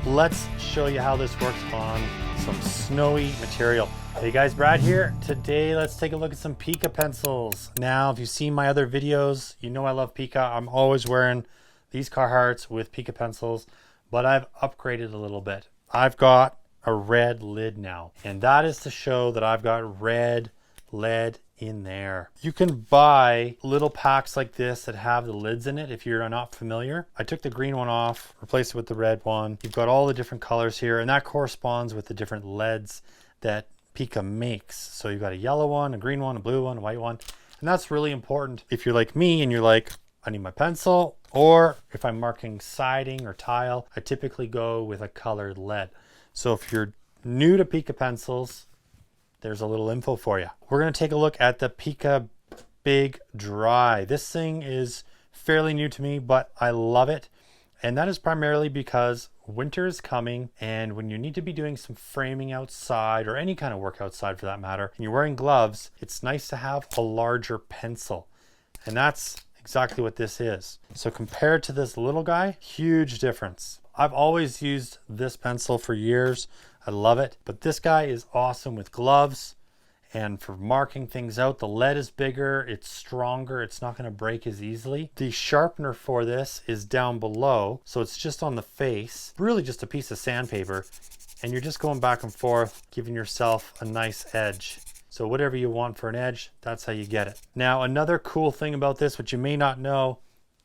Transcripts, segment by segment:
let's show you how this works on some snowy material. Hey guys, Brad here. Today, let's take a look at some Pika pencils. Now, if you've seen my other videos, you know I love Pika. I'm always wearing these Carhartts with Pika pencils, but I've upgraded a little bit. I've got a red lid now, and that is to show that I've got red lead in there. You can buy little packs like this that have the lids in it if you're not familiar. I took the green one off, replaced it with the red one. You've got all the different colors here, and that corresponds with the different leads that Pika makes. So you've got a yellow one, a green one, a blue one, a white one. And that's really important if you're like me and you're like, I need my pencil, or if I'm marking siding or tile, I typically go with a colored lead. So if you're new to Pika pencils, there's a little info for you. We're going to take a look at the Pika Big Dry. This thing is fairly new to me, but I love it. And that is primarily because winter is coming, and when you need to be doing some framing outside, or any kind of work outside for that matter, and you're wearing gloves, it's nice to have a larger pencil. And that's exactly what this is. So compared to this little guy, huge difference. I've always used this pencil for years. I love it, but this guy is awesome with gloves and for marking things out. The lead is bigger, it's stronger, it's not going to break as easily. The sharpener for this is down below, so it's just on the face, really just a piece of sandpaper, and you're just going back and forth, giving yourself a nice edge. So whatever you want for an edge, that's how you get it. Now, another cool thing about this, which you may not know,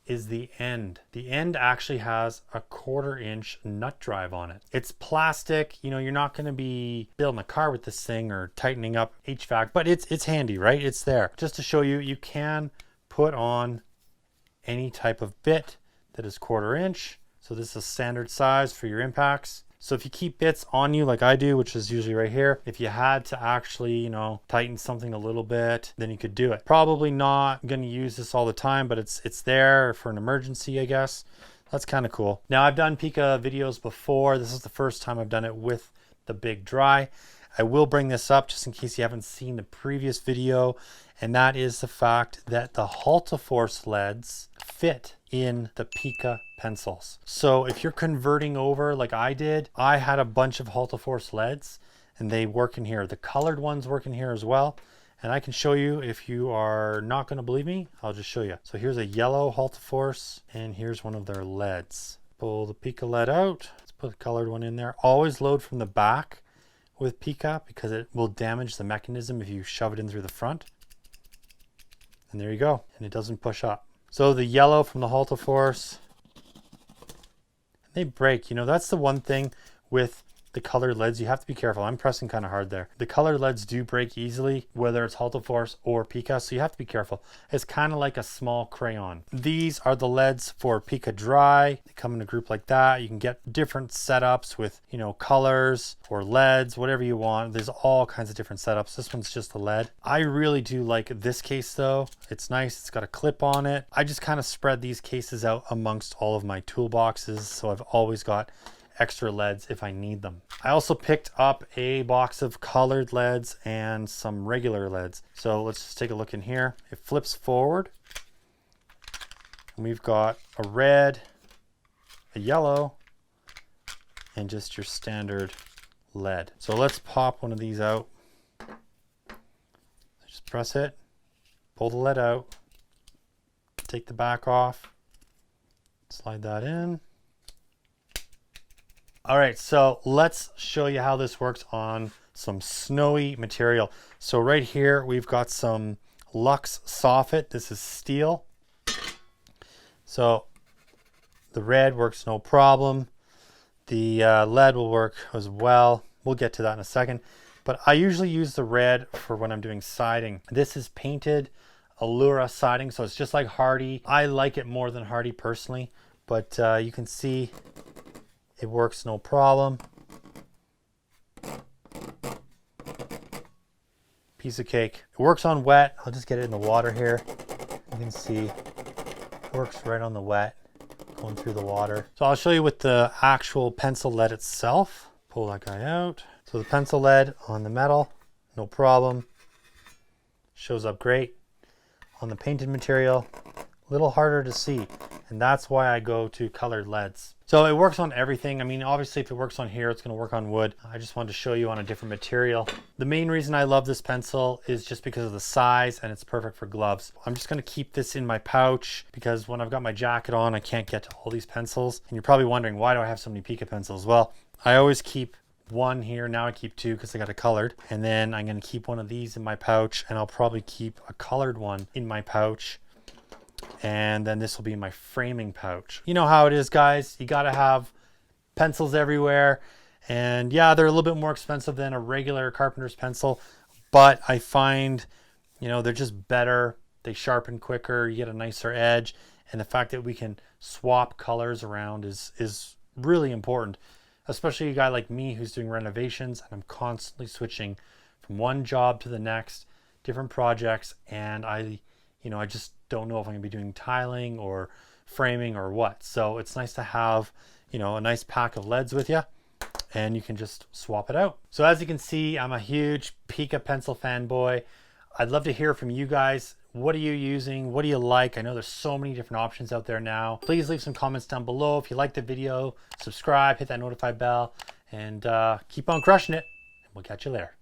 is the end. The end actually has a 1/4 inch nut drive on it. It's plastic, you know, you're not going to be building a car with this thing or tightening up HVAC, but it's handy, right? It's there. Just to show you, you can put on any type of bit that is 1/4 inch. So this is a standard size for your impacts. So if you keep bits on you like I do, which is usually right here, if you had to actually, you know, tighten something a little bit, then you could do it. Probably not going to use this all the time, but it's there for an emergency, I guess. That's kind of cool. Now, I've done Pika videos before. This is the first time I've done it with the Big Dry. I will bring this up just in case you haven't seen the previous video, and that is the fact that the Halteforce leads fit in the Pika pencils. So if you're converting over like I did, I had a bunch of Halteforce leads and they work in here. The colored ones work in here as well. And I can show you, if you are not going to believe me, I'll just show you. So here's a yellow Halteforce, and here's one of their leads. Pull the Pika lead out. Let's put the colored one in there. Always load from the back with Pika because it will damage the mechanism if you shove it in through the front. And there you go. And it doesn't push up. So the yellow from the Halteforce, they break. You know, that's the one thing with the colored leads. You have to be careful. I'm pressing kind of hard there. The colored leads do break easily, whether it's Halteforce or Pika, so you have to be careful. It's kind of like a small crayon. These are the leads for Pika Dry. They come in a group like that. You can get different setups with, you know, colors or leads, whatever you want. There's all kinds of different setups. This one's just a lead. I really do like this case though. It's nice. It's got a clip on it. I just kind of spread these cases out amongst all of my toolboxes, so I've always got extra leads if I need them. I also picked up a box of colored leads and some regular leads. So let's just take a look in here. It flips forward. And we've got a red, a yellow, and just your standard lead. So let's pop one of these out. Just press it, pull the lead out, take the back off, slide that in. All right, so let's show you how this works on some snowy material. So right here, we've got some Lux Soffit. This is steel. So the red works no problem. The lead will work as well. We'll get to that in a second. But I usually use the red for when I'm doing siding. This is painted Allura siding, so it's just like Hardie. I like it more than Hardie personally, but you can see it works no problem. Piece of cake. It works on wet. I'll just get it in the water here. You can see it works right on the wet, going through the water. So I'll show you with the actual pencil lead itself. Pull that guy out. So the pencil lead on the metal, no problem. Shows up great. On the painted material, a little harder to see. And that's why I go to colored leads. So it works on everything. I mean, obviously if it works on here, it's gonna work on wood. I just wanted to show you on a different material. The main reason I love this pencil is just because of the size, and it's perfect for gloves. I'm just gonna keep this in my pouch because when I've got my jacket on, I can't get to all these pencils. And you're probably wondering, why do I have so many Pika pencils? Well, I always keep one here. Now I keep two because I got it colored. And then I'm gonna keep one of these in my pouch, and I'll probably keep a colored one in my pouch. And then this will be my framing pouch. You know how it is, guys. You got to have pencils everywhere. And yeah, they're a little bit more expensive than a regular carpenter's pencil, but I find, you know, they're just better. They sharpen quicker. You get a nicer edge. And the fact that we can swap colors around is really important, especially a guy like me who's doing renovations, and I'm constantly switching from one job to the next, different projects. And I just don't know if I'm gonna be doing tiling or framing or what. So it's nice to have, you know, a nice pack of leads with you, and you can just swap it out. So as you can see, I'm a huge Pika pencil fanboy. I'd love to hear from you guys. What are you using? What do you like? I know there's so many different options out there now. Please leave some comments down below. If you like the video, subscribe, hit that notify bell, and keep on crushing it. And we'll catch you later.